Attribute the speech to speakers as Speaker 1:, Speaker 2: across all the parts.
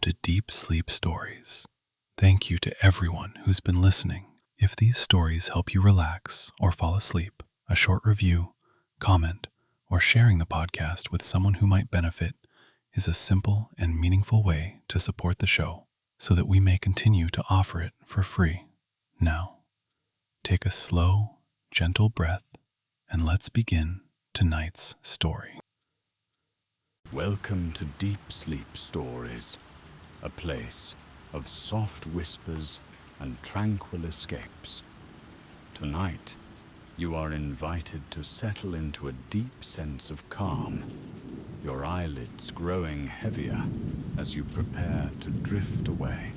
Speaker 1: to Deep Sleep Stories. Thank you to everyone who's been listening. If these stories help you relax or fall asleep, a short review, comment, or sharing the podcast with someone who might benefit is a simple and meaningful way to support the show so that we may continue to offer it for free. Now, take a slow, gentle breath and let's begin tonight's story.
Speaker 2: Welcome to Deep Sleep Stories, a place of soft whispers and tranquil escapes. Tonight, you are invited to settle into a deep sense of calm, your eyelids growing heavier as you prepare to drift away.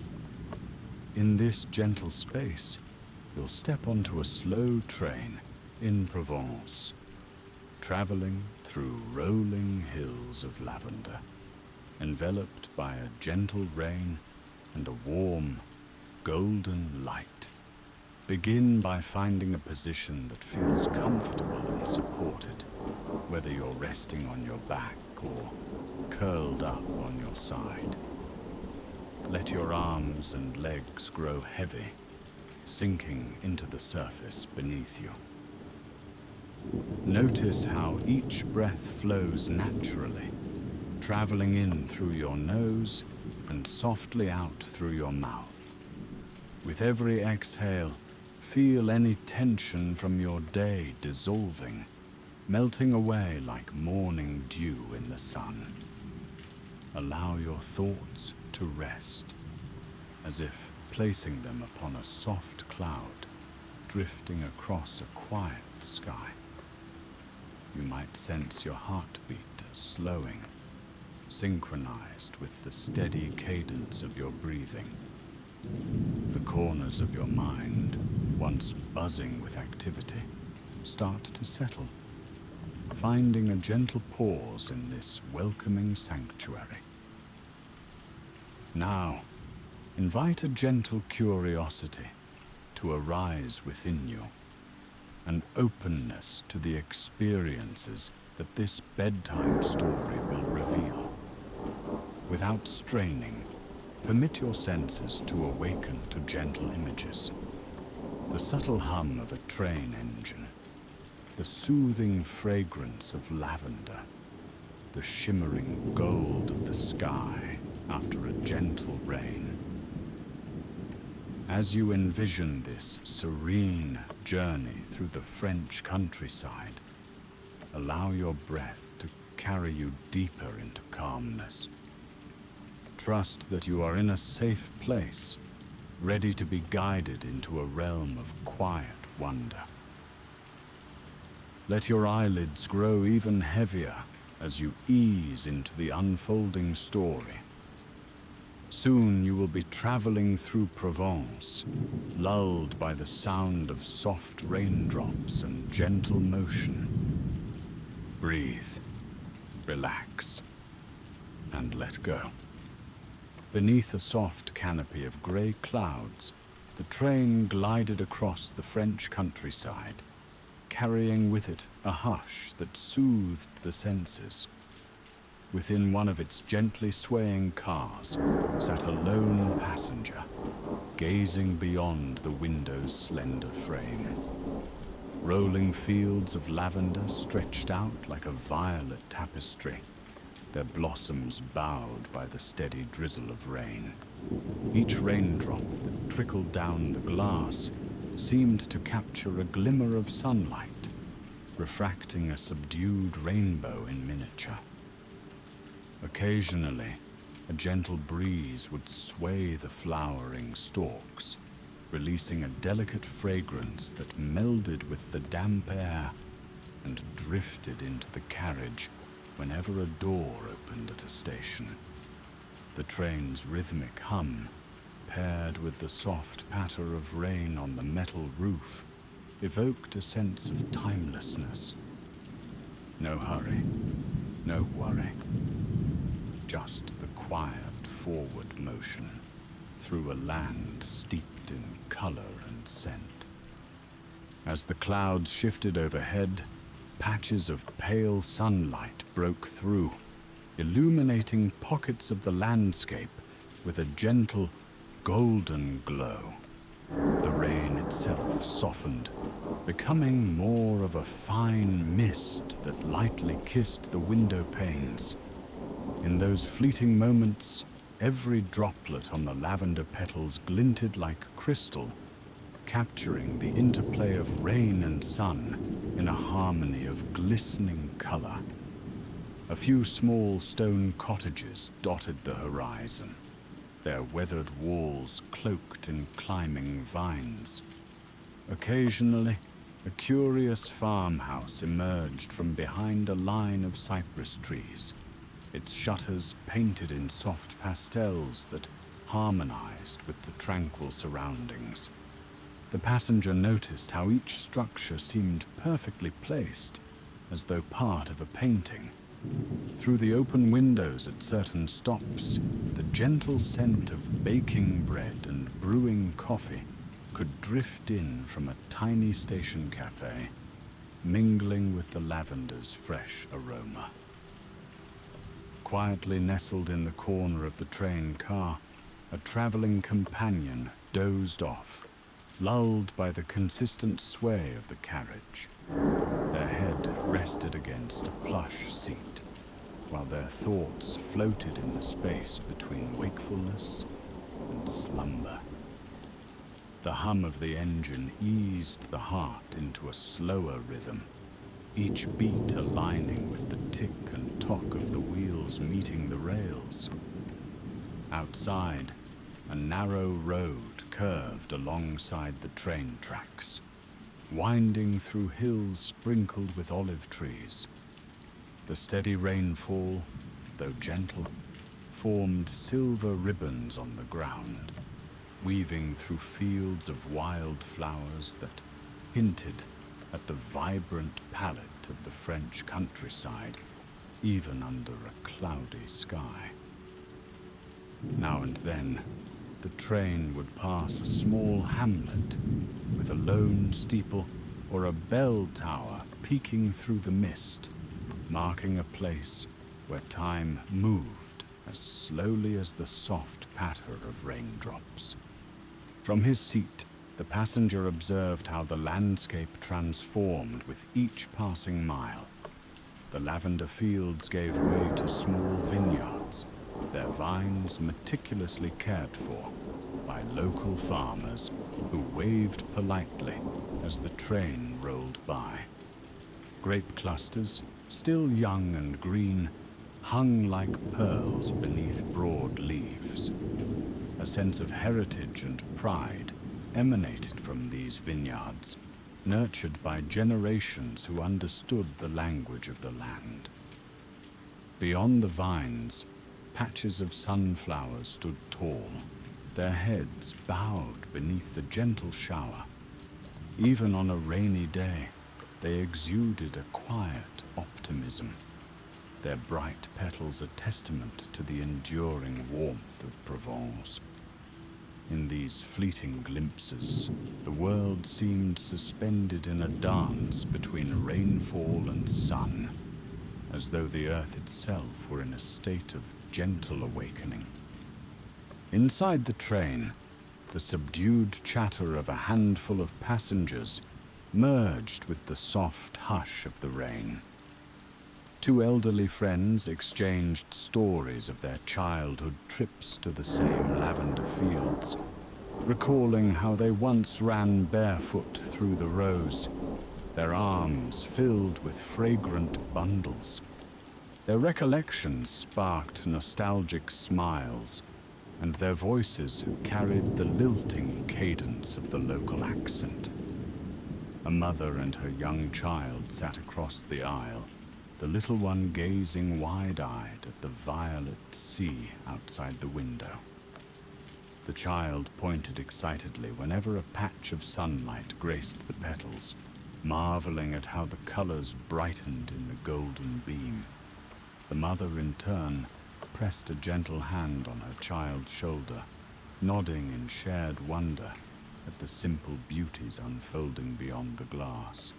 Speaker 2: In this gentle space, you'll step onto a slow train in Provence, traveling through rolling hills of lavender, enveloped by a gentle rain and a warm, golden light. Begin by finding a position that feels comfortable and supported, whether you're resting on your back or curled up on your side. Let your arms and legs grow heavy, sinking into the surface beneath you. Notice how each breath flows naturally, traveling in through your nose and softly out through your mouth. With every exhale, feel any tension from your day dissolving, melting away like morning dew in the sun. Allow your thoughts to rest, as if placing them upon a soft cloud drifting across a quiet sky. You might sense your heartbeat slowing, synchronized with the steady cadence of your breathing. The corners of your mind, once buzzing with activity, start to settle, finding a gentle pause in this welcoming sanctuary. Now, invite a gentle curiosity to arise within you, an openness to the experiences that this bedtime story will reveal. Without straining, permit your senses to awaken to gentle images. The subtle hum of a train engine, the soothing fragrance of lavender, the shimmering gold of the sky after a gentle rain. As you envision this serene journey through the French countryside, allow your breath to carry you deeper into calmness. Trust that you are in a safe place, ready to be guided into a realm of quiet wonder. Let your eyelids grow even heavier as you ease into the unfolding story. Soon you will be traveling through Provence, lulled by the sound of soft raindrops and gentle motion. Breathe, relax, and let go. Beneath a soft canopy of grey clouds, the train glided across the French countryside, carrying with it a hush that soothed the senses. Within one of its gently swaying cars sat a lone passenger, gazing beyond the window's slender frame. Rolling fields of lavender stretched out like a violet tapestry, their blossoms bowed by the steady drizzle of rain. Each raindrop that trickled down the glass seemed to capture a glimmer of sunlight, refracting a subdued rainbow in miniature. Occasionally, a gentle breeze would sway the flowering stalks, releasing a delicate fragrance that melded with the damp air and drifted into the carriage whenever a door opened at a station. The train's rhythmic hum, paired with the soft patter of rain on the metal roof, evoked a sense of timelessness. No hurry, no worry. Just the quiet forward motion through a land steeped in color and scent. As the clouds shifted overhead, patches of pale sunlight broke through, illuminating pockets of the landscape with a gentle, golden glow. The rain itself softened, becoming more of a fine mist that lightly kissed the window panes. In those fleeting moments, every droplet on the lavender petals glinted like crystal, capturing the interplay of rain and sun in a harmony of glistening color. A few small stone cottages dotted the horizon, their weathered walls cloaked in climbing vines. Occasionally, a curious farmhouse emerged from behind a line of cypress trees, its shutters painted in soft pastels that harmonized with the tranquil surroundings. The passenger noticed how each structure seemed perfectly placed, as though part of a painting. Through the open windows at certain stops, the gentle scent of baking bread and brewing coffee could drift in from a tiny station cafe, mingling with the lavender's fresh aroma. Quietly nestled in the corner of the train car, a traveling companion dozed off, lulled by the consistent sway of the carriage. Their head rested against a plush seat, while their thoughts floated in the space between wakefulness and slumber. The hum of the engine eased the heart into a slower rhythm, each beat aligning with the tick and tock of the wheels meeting the rails. Outside, a narrow road curved alongside the train tracks, winding through hills sprinkled with olive trees. The steady rainfall, though gentle, formed silver ribbons on the ground, weaving through fields of wild flowers that hinted at the vibrant palette of the French countryside, even under a cloudy sky. Now and then, the train would pass a small hamlet with a lone steeple or a bell tower peeking through the mist, marking a place where time moved as slowly as the soft patter of raindrops. From his seat, the passenger observed how the landscape transformed with each passing mile. The lavender fields gave way to small vineyards, their vines meticulously cared for by local farmers who waved politely as the train rolled by. Grape clusters, still young and green, hung like pearls beneath broad leaves. A sense of heritage and pride emanated from these vineyards, nurtured by generations who understood the language of the land. Beyond the vines, patches of sunflowers stood tall, their heads bowed beneath the gentle shower. Even on a rainy day, they exuded a quiet optimism, their bright petals a testament to the enduring warmth of Provence. In these fleeting glimpses, the world seemed suspended in a dance between rainfall and sun, as though the earth itself were in a state of gentle awakening. Inside the train, the subdued chatter of a handful of passengers merged with the soft hush of the rain. Two elderly friends exchanged stories of their childhood trips to the same lavender fields, recalling how they once ran barefoot through the rows, their arms filled with fragrant bundles. Their recollections sparked nostalgic smiles, and their voices carried the lilting cadence of the local accent. A mother and her young child sat across the aisle, the little one gazing wide-eyed at the violet sea outside the window. The child pointed excitedly whenever a patch of sunlight graced the petals, marveling at how the colors brightened in the golden beam. The mother, in turn, pressed a gentle hand on her child's shoulder, nodding in shared wonder at the simple beauties unfolding beyond the glass.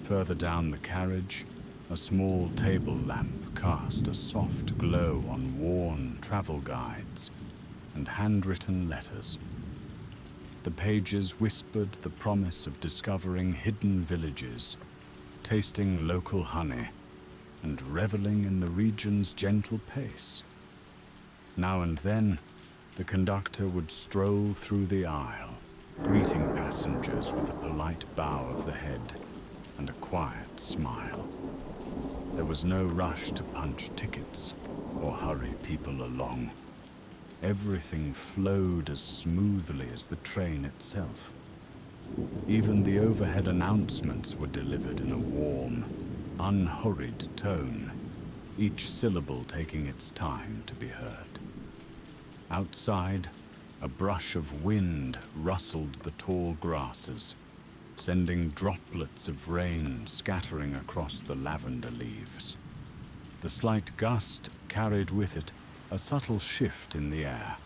Speaker 2: Further down the carriage, a small table lamp cast a soft glow on worn travel guides, and handwritten letters. The pages whispered the promise of discovering hidden villages, tasting local honey, and reveling in the region's gentle pace. Now and then, the conductor would stroll through the aisle, greeting passengers with a polite bow of the head and a quiet smile. There was no rush to punch tickets or hurry people along. Everything flowed as smoothly as the train itself. Even the overhead announcements were delivered in a warm, unhurried tone, each syllable taking its time to be heard. Outside, a brush of wind rustled the tall grasses, sending droplets of rain scattering across the lavender leaves. The slight gust carried with it a subtle shift in the air,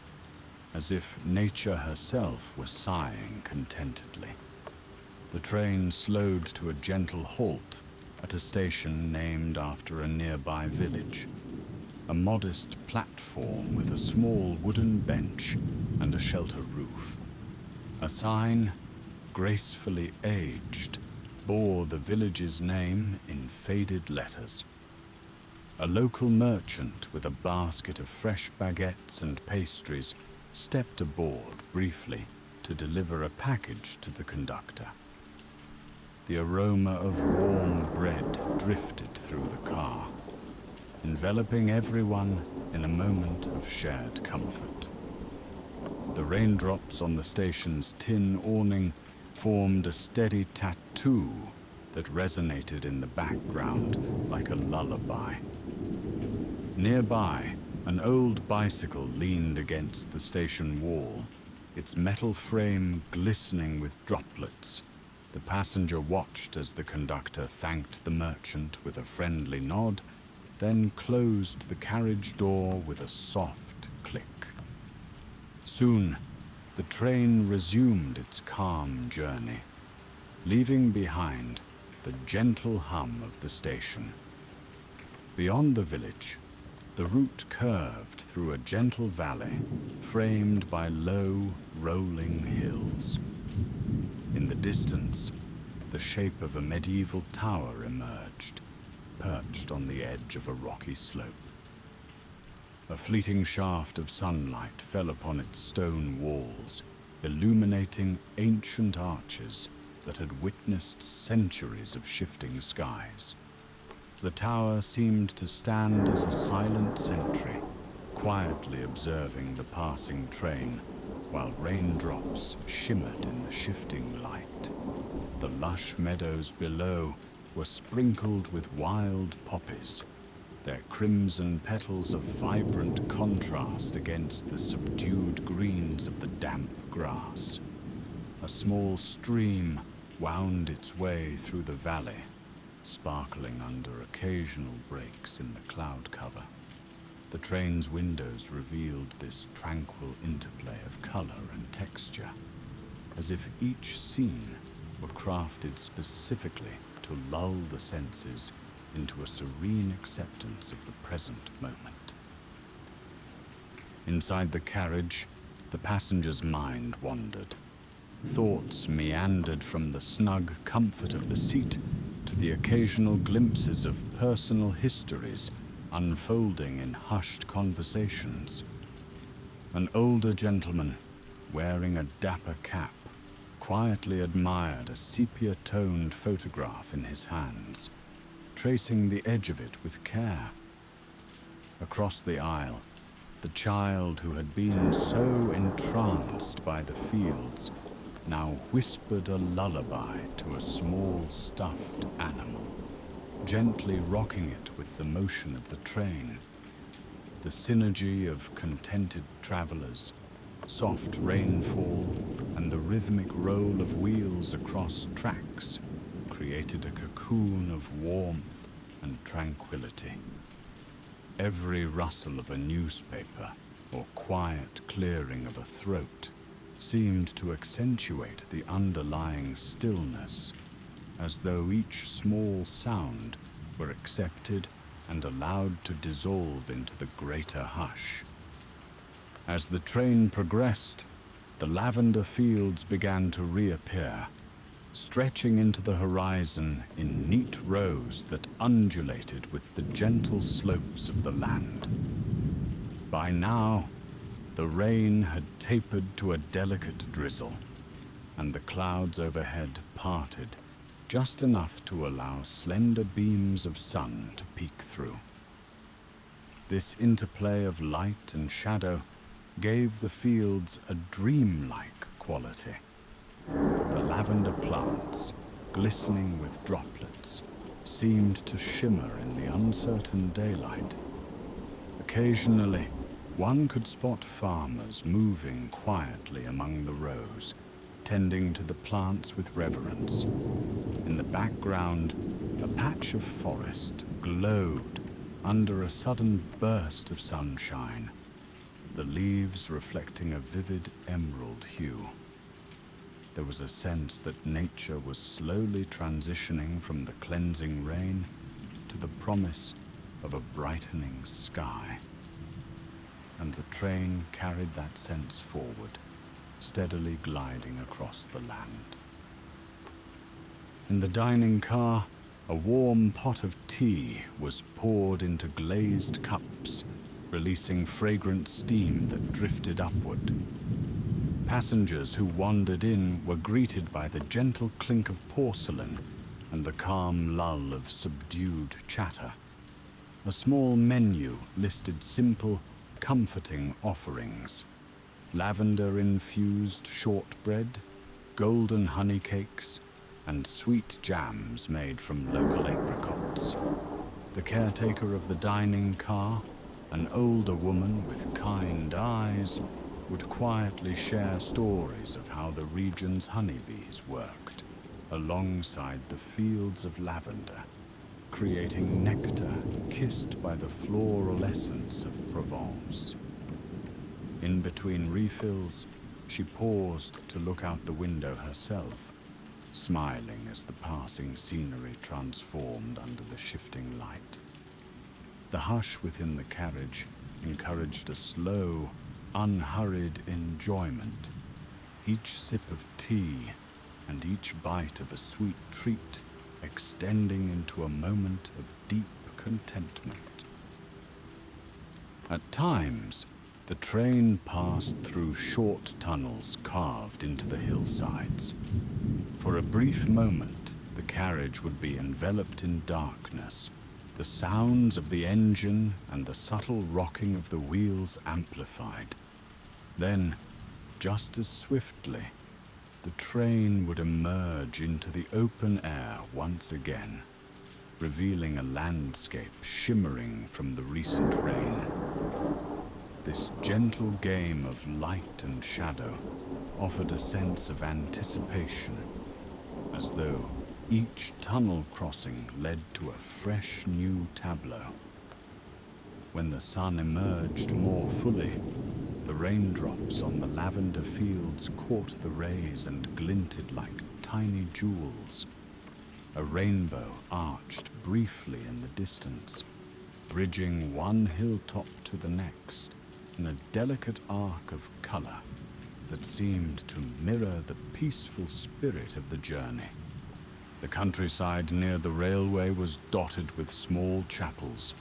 Speaker 2: as if nature herself were sighing contentedly. The train slowed to a gentle halt at a station named after a nearby village. A modest platform with a small wooden bench and a shelter roof. A sign, gracefully aged, bore the village's name in faded letters. A local merchant with a basket of fresh baguettes and pastries stepped aboard briefly to deliver a package to the conductor. The aroma of warm bread drifted through the car, enveloping everyone in a moment of shared comfort. The raindrops on the station's tin awning formed a steady tattoo that resonated in the background like a lullaby. Nearby, an old bicycle leaned against the station wall, its metal frame glistening with droplets. The passenger watched as the conductor thanked the merchant with a friendly nod, then closed the carriage door with a soft click. Soon, the train resumed its calm journey, leaving behind the gentle hum of the station. Beyond the village, the route curved through a gentle valley framed by low, rolling hills. In the distance, the shape of a medieval tower emerged, perched on the edge of a rocky slope. A fleeting shaft of sunlight fell upon its stone walls, illuminating ancient arches that had witnessed centuries of shifting skies. The tower seemed to stand as a silent sentry, quietly observing the passing train, while raindrops shimmered in the shifting light. The lush meadows below were sprinkled with wild poppies, their crimson petals a vibrant contrast against the subdued greens of the damp grass. A small stream wound its way through the valley, sparkling under occasional breaks in the cloud cover. The train's windows revealed this tranquil interplay of color and texture, as if each scene were crafted specifically to lull the senses into a serene acceptance of the present moment. Inside the carriage, the passenger's mind wandered. Thoughts meandered from the snug comfort of the seat to the occasional glimpses of personal histories unfolding in hushed conversations. An older gentleman, wearing a dapper cap, quietly admired a sepia-toned photograph in his hands, tracing the edge of it with care. Across the aisle, the child who had been so entranced by the fields now whispered a lullaby to a small stuffed animal, gently rocking it with the motion of the train. The synergy of contented travelers, soft rainfall, and the rhythmic roll of wheels across tracks created a cocoon of warmth and tranquility. Every rustle of a newspaper or quiet clearing of a throat seemed to accentuate the underlying stillness, as though each small sound were accepted and allowed to dissolve into the greater hush. As the train progressed, the lavender fields began to reappear, stretching into the horizon in neat rows that undulated with the gentle slopes of the land. By now, the rain had tapered to a delicate drizzle, and the clouds overhead parted just enough to allow slender beams of sun to peek through. This interplay of light and shadow gave the fields a dreamlike quality. The lavender plants, glistening with droplets, seemed to shimmer in the uncertain daylight. Occasionally, one could spot farmers moving quietly among the rows, tending to the plants with reverence. In the background, a patch of forest glowed under a sudden burst of sunshine, the leaves reflecting a vivid emerald hue. There was a sense that nature was slowly transitioning from the cleansing rain to the promise of a brightening sky. And the train carried that sense forward, steadily gliding across the land. In the dining car, a warm pot of tea was poured into glazed cups, releasing fragrant steam that drifted upward. Passengers who wandered in were greeted by the gentle clink of porcelain and the calm lull of subdued chatter. A small menu listed simple, comforting offerings: lavender-infused shortbread, golden honey cakes, and sweet jams made from local apricots. The caretaker of the dining car, an older woman with kind eyes, would quietly share stories of how the region's honeybees worked alongside the fields of lavender, creating nectar kissed by the floral essence of Provence. In between refills, she paused to look out the window herself, smiling as the passing scenery transformed under the shifting light. The hush within the carriage encouraged a slow, unhurried enjoyment, each sip of tea and each bite of a sweet treat extending into a moment of deep contentment. At times, the train passed through short tunnels carved into the hillsides. For a brief moment, the carriage would be enveloped in darkness, the sounds of the engine and the subtle rocking of the wheels amplified. Then, just as swiftly, the train would emerge into the open air once again, revealing a landscape shimmering from the recent rain. This gentle game of light and shadow offered a sense of anticipation, as though each tunnel crossing led to a fresh new tableau. When the sun emerged more fully, the raindrops on the lavender fields caught the rays and glinted like tiny jewels. A rainbow arched briefly in the distance, bridging one hilltop to the next in a delicate arc of color that seemed to mirror the peaceful spirit of the journey. The countryside near the railway was dotted with small chapels,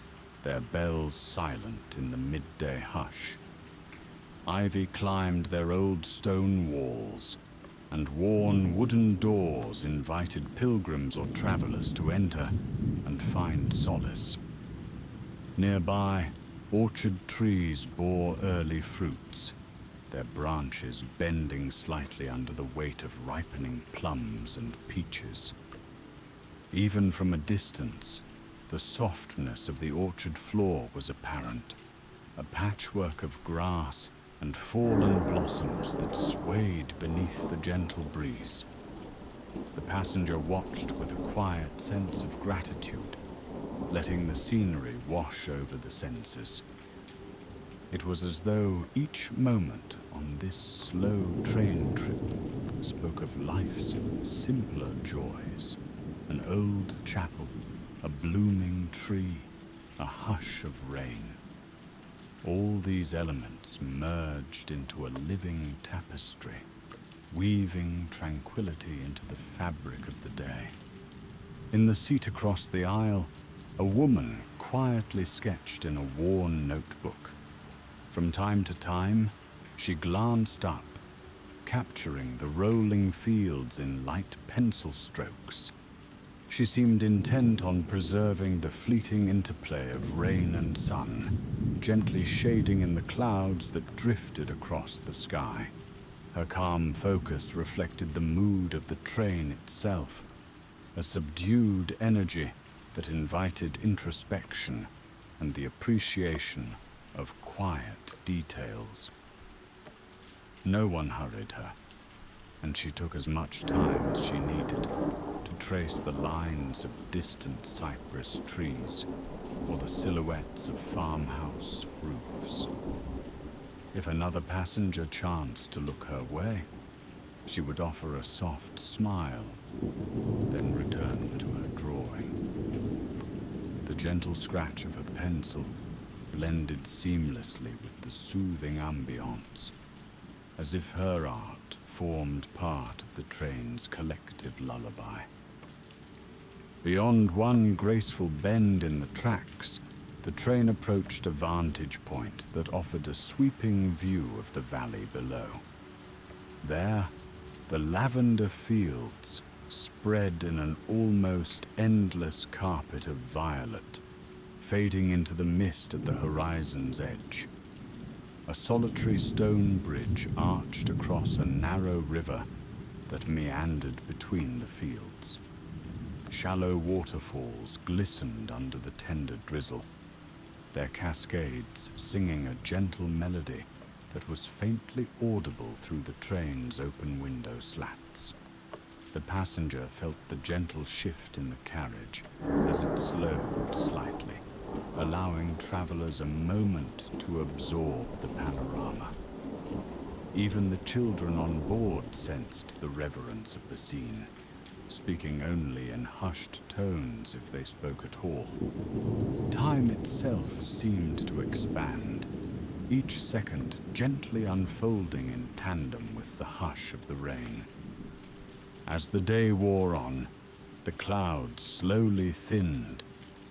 Speaker 2: their bells silent in the midday hush. Ivy climbed their old stone walls, and worn wooden doors invited pilgrims or travelers to enter and find solace. Nearby, orchard trees bore early fruits, their branches bending slightly under the weight of ripening plums and peaches. Even from a distance, the softness of the orchard floor was apparent, a patchwork of grass and fallen blossoms that swayed beneath the gentle breeze. The passenger watched with a quiet sense of gratitude, letting the scenery wash over the senses. It was as though each moment on this slow train trip spoke of life's simpler joys: an old chapel, a blooming tree, a hush of rain. All these elements merged into a living tapestry, weaving tranquility into the fabric of the day. In the seat across the aisle, a woman quietly sketched in a worn notebook. From time to time, she glanced up, capturing the rolling fields in light pencil strokes. She seemed intent on preserving the fleeting interplay of rain and sun, gently shading in the clouds that drifted across the sky. Her calm focus reflected the mood of the train itself, a subdued energy that invited introspection and the appreciation of quiet details. No one hurried her, and she took as much time as she needed to trace the lines of distant cypress trees or the silhouettes of farmhouse roofs. If another passenger chanced to look her way, she would offer a soft smile, then return to her drawing. The gentle scratch of her pencil blended seamlessly with the soothing ambience, as if her art formed part of the train's collective lullaby. Beyond one graceful bend in the tracks, the train approached a vantage point that offered a sweeping view of the valley below. There, the lavender fields spread in an almost endless carpet of violet, fading into the mist at the horizon's edge. A solitary stone bridge arched across a narrow river that meandered between the fields. Shallow waterfalls glistened under the tender drizzle, their cascades singing a gentle melody that was faintly audible through the train's open window slats. The passenger felt the gentle shift in the carriage as it slowed slightly, allowing travelers a moment to absorb the panorama. Even the children on board sensed the reverence of the scene, speaking only in hushed tones if they spoke at all. Time itself seemed to expand, each second gently unfolding in tandem with the hush of the rain. As the day wore on, the clouds slowly thinned,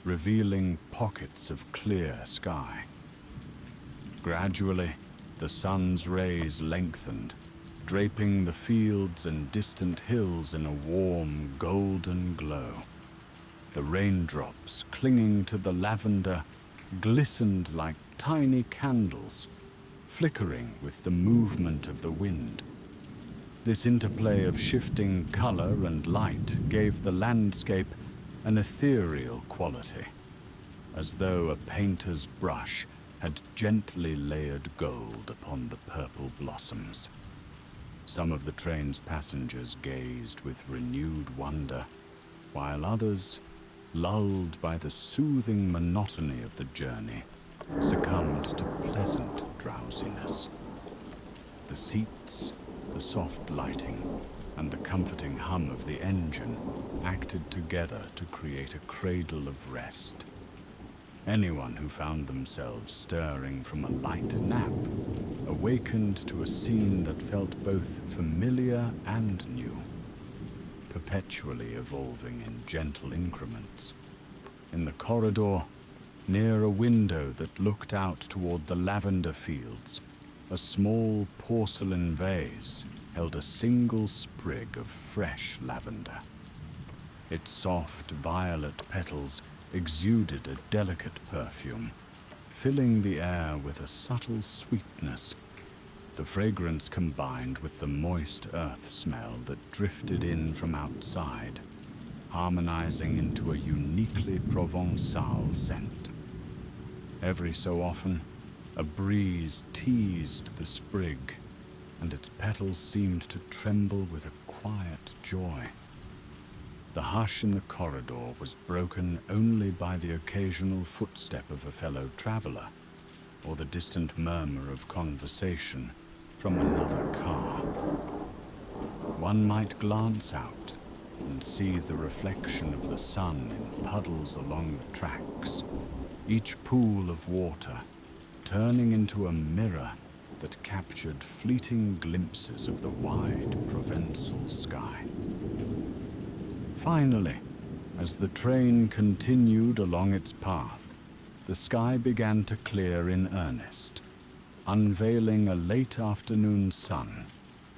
Speaker 2: revealing pockets of clear sky. Gradually, the sun's rays lengthened, draping the fields and distant hills in a warm, golden glow. The raindrops, clinging to the lavender, glistened like tiny candles, flickering with the movement of the wind. This interplay of shifting color and light gave the landscape an ethereal quality, as though a painter's brush had gently layered gold upon the purple blossoms. Some of the train's passengers gazed with renewed wonder, while others, lulled by the soothing monotony of the journey, succumbed to pleasant drowsiness. The seats, the soft lighting, and the comforting hum of the engine acted together to create a cradle of rest. Anyone who found themselves stirring from a light nap awakened to a scene that felt both familiar and new, perpetually evolving in gentle increments. In the corridor, near a window that looked out toward the lavender fields, a small porcelain vase held a single sprig of fresh lavender. Its soft violet petals exuded a delicate perfume, filling the air with a subtle sweetness. The fragrance combined with the moist earth smell that drifted in from outside, harmonizing into a uniquely Provençal scent. Every so often, a breeze teased the sprig, and its petals seemed to tremble with a quiet joy. The hush in the corridor was broken only by the occasional footstep of a fellow traveler, or the distant murmur of conversation from another car. One might glance out and see the reflection of the sun in puddles along the tracks, each pool of water turning into a mirror that captured fleeting glimpses of the wide Provençal sky. Finally, as the train continued along its path, the sky began to clear in earnest, unveiling a late afternoon sun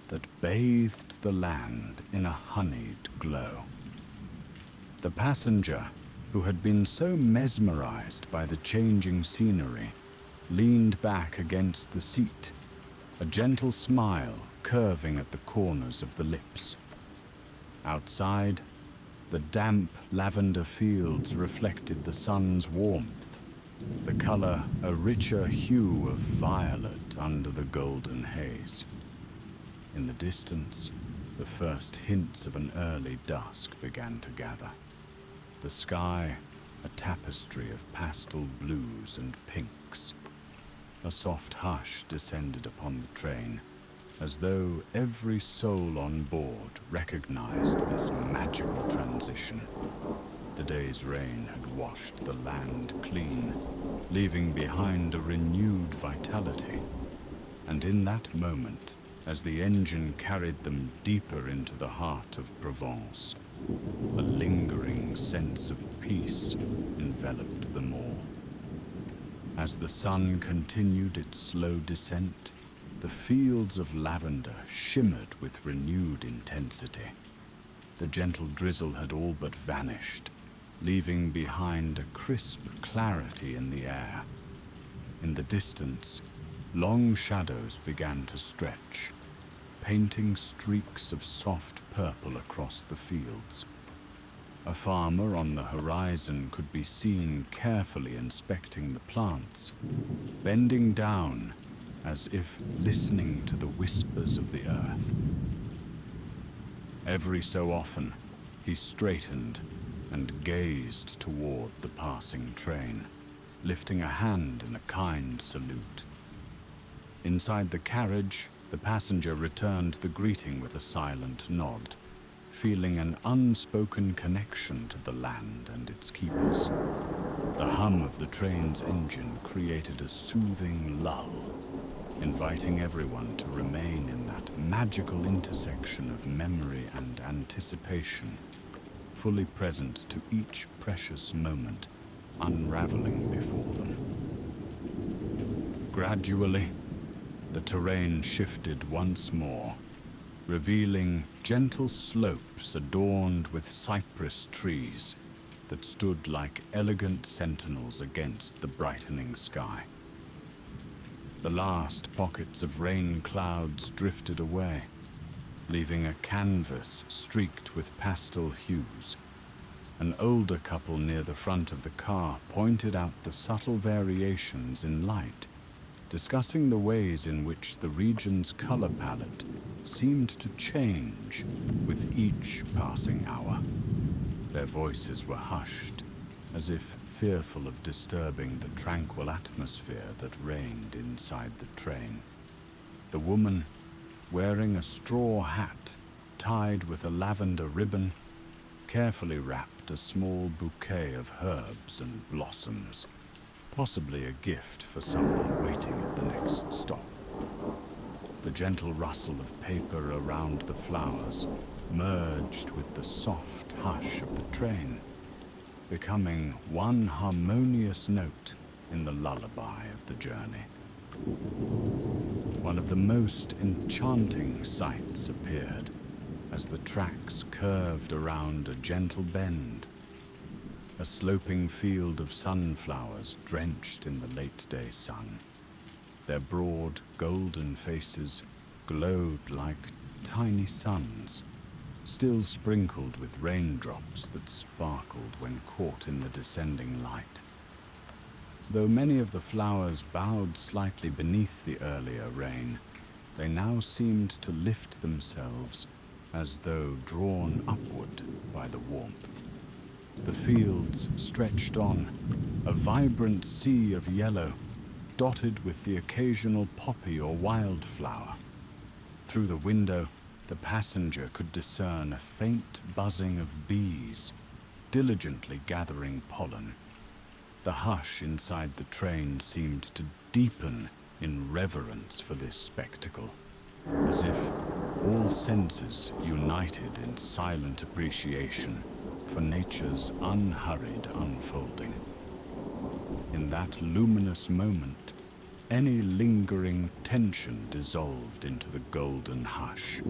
Speaker 2: that bathed the land in a honeyed glow. The passenger, who had been so mesmerized by the changing scenery, leaned back against the seat, a gentle smile curving at the corners of the lips. Outside, the damp lavender fields reflected the sun's warmth, the color a richer hue of violet under the golden haze. In the distance, the first hints of an early dusk began to gather. The sky, a tapestry of pastel blues and pinks. A soft hush descended upon the train, as though every soul on board recognized this magical transition. The day's rain had washed the land clean, leaving behind a renewed vitality. And in that moment, as the engine carried them deeper into the heart of Provence, a lingering sense of peace enveloped them all. As the sun continued its slow descent, the fields of lavender shimmered with renewed intensity. The gentle drizzle had all but vanished, leaving behind a crisp clarity in the air. In the distance, long shadows began to stretch, painting streaks of soft purple across the fields. A farmer on the horizon could be seen carefully inspecting the plants, bending down as if listening to the whispers of the earth. Every so often, he straightened and gazed toward the passing train, lifting a hand in a kind salute. Inside the carriage, the passenger returned the greeting with a silent nod, feeling an unspoken connection to the land and its keepers. The hum of the train's engine created a soothing lull, inviting everyone to remain in that magical intersection of memory and anticipation, fully present to each precious moment unraveling before them. Gradually, the terrain shifted once more, revealing gentle slopes adorned with cypress trees that stood like elegant sentinels against the brightening sky. The last pockets of rain clouds drifted away, leaving a canvas streaked with pastel hues. An older couple near the front of the car pointed out the subtle variations in light, discussing the ways in which the region's color palette seemed to change with each passing hour. Their voices were hushed, as if fearful of disturbing the tranquil atmosphere that reigned inside the train. The woman, wearing a straw hat tied with a lavender ribbon, carefully wrapped a small bouquet of herbs and blossoms, possibly a gift for someone waiting at the next stop. The gentle rustle of paper around the flowers merged with the soft hush of the train, becoming one harmonious note in the lullaby of the journey. One of the most enchanting sights appeared as the tracks curved around a gentle bend. A sloping field of sunflowers drenched in the late-day sun. Their broad, golden faces glowed like tiny suns, still sprinkled with raindrops that sparkled when caught in the descending light. Though many of the flowers bowed slightly beneath the earlier rain, they now seemed to lift themselves as though drawn upward by the warmth. The fields stretched on, a vibrant sea of yellow, dotted with the occasional poppy or wildflower. Through the window, the passenger could discern a faint buzzing of bees, diligently gathering pollen. The hush inside the train seemed to deepen in reverence for this spectacle, as if all senses united in silent appreciation for nature's unhurried unfolding. In that luminous moment, any lingering tension dissolved into the golden hush.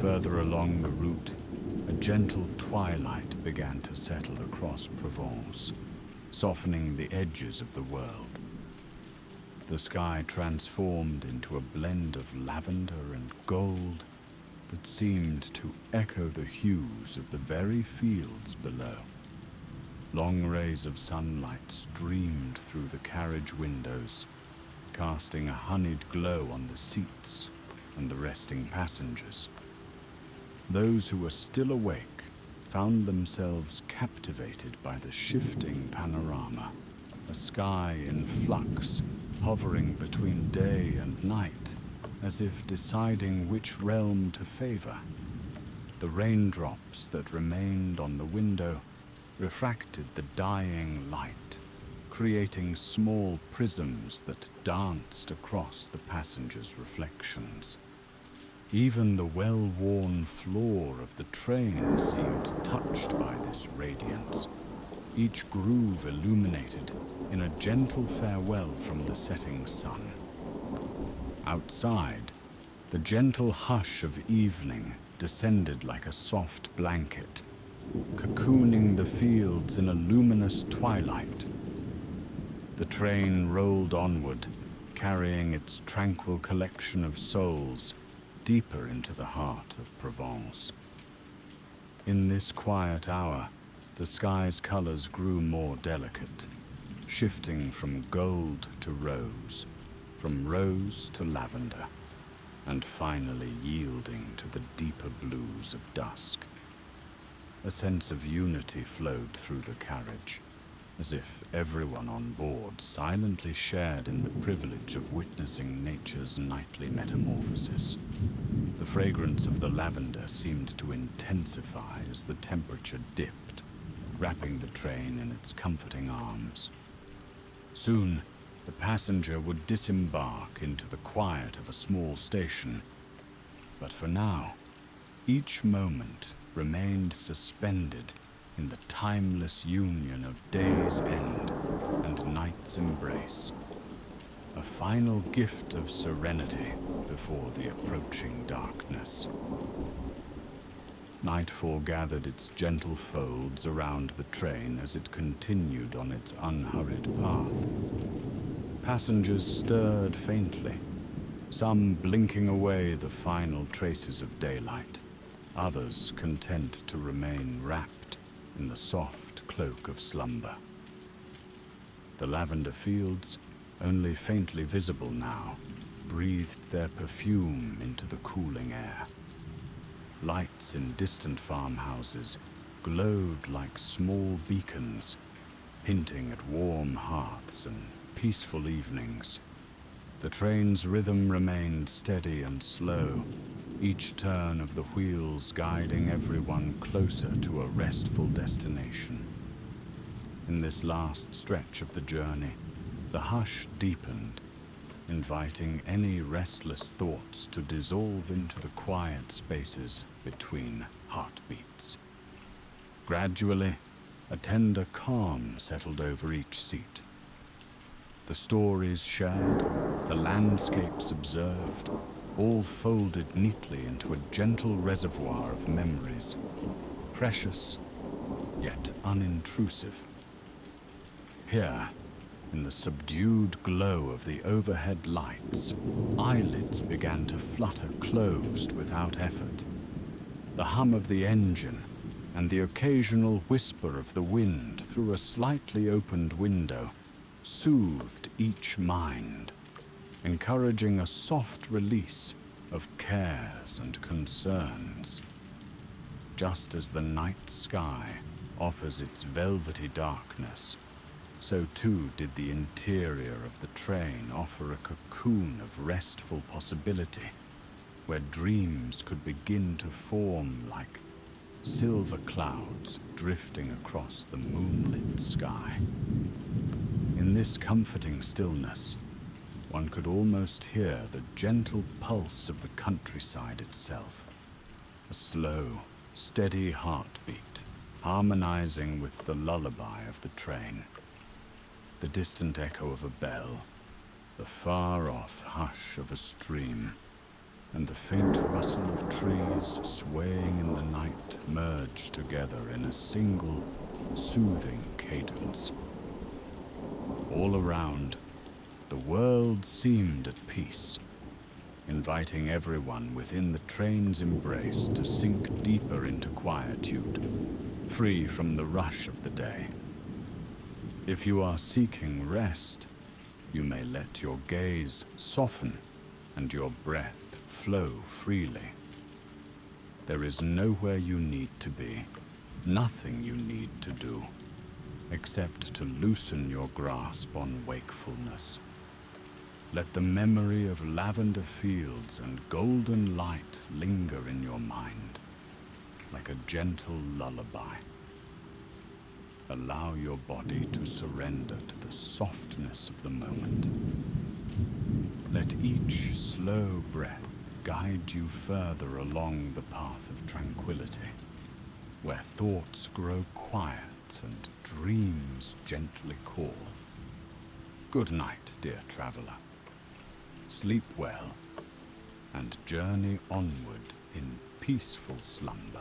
Speaker 2: Further along the route, a gentle twilight began to settle across Provence, softening the edges of the world. The sky transformed into a blend of lavender and gold that seemed to echo the hues of the very fields below. Long rays of sunlight streamed through the carriage windows, casting a honeyed glow on the seats and the resting passengers. Those who were still awake found themselves captivated by the shifting panorama, a sky in flux, hovering between day and night, as if deciding which realm to favor. The raindrops that remained on the window refracted the dying light, creating small prisms that danced across the passengers' reflections. Even the well-worn floor of the train seemed touched by this radiance, each groove illuminated in a gentle farewell from the setting sun. Outside, the gentle hush of evening descended like a soft blanket, cocooning the fields in a luminous twilight. The train rolled onward, carrying its tranquil collection of souls deeper into the heart of Provence. In this quiet hour, the sky's colors grew more delicate, shifting from gold to rose, from rose to lavender, and finally yielding to the deeper blues of dusk. A sense of unity flowed through the carriage, as if everyone on board silently shared in the privilege of witnessing nature's nightly metamorphosis. The fragrance of the lavender seemed to intensify as the temperature dipped, wrapping the train in its comforting arms. Soon, the passenger would disembark into the quiet of a small station, but for now, each moment remained suspended in the timeless union of day's end and night's embrace, a final gift of serenity before the approaching darkness. Nightfall gathered its gentle folds around the train as it continued on its unhurried path. Passengers stirred faintly, some blinking away the final traces of daylight, others content to remain wrapped in the soft cloak of slumber. The lavender fields, only faintly visible now, breathed their perfume into the cooling air. Lights in distant farmhouses glowed like small beacons, hinting at warm hearths and peaceful evenings. The train's rhythm remained steady and slow, each turn of the wheels guiding everyone closer to a restful destination. In this last stretch of the journey, the hush deepened, inviting any restless thoughts to dissolve into the quiet spaces between heartbeats. Gradually, a tender calm settled over each seat. The stories shared, the landscapes observed, all folded neatly into a gentle reservoir of memories, precious yet unintrusive. Here, in the subdued glow of the overhead lights, eyelids began to flutter closed without effort. The hum of the engine and the occasional whisper of the wind through a slightly opened window soothed each mind, encouraging a soft release of cares and concerns. Just as the night sky offers its velvety darkness, so too did the interior of the train offer a cocoon of restful possibility, where dreams could begin to form like silver clouds drifting across the moonlit sky. In this comforting stillness, One could almost hear the gentle pulse of the countryside itself. A slow, steady heartbeat, harmonizing with the lullaby of the train. The distant echo of a bell, the far-off hush of a stream, and the faint rustle of trees swaying in the night merge together in a single, soothing cadence. All around, the world seemed at peace, inviting everyone within the train's embrace to sink deeper into quietude, free from the rush of the day. If you are seeking rest, you may let your gaze soften and your breath flow freely. There is nowhere you need to be, nothing you need to do, except to loosen your grasp on wakefulness. Let the memory of lavender fields and golden light linger in your mind, like a gentle lullaby. Allow your body to surrender to the softness of the moment. Let each slow breath guide you further along the path of tranquility, where thoughts grow quiet and dreams gently call. Good night, dear traveler. Sleep well and journey onward in peaceful slumber.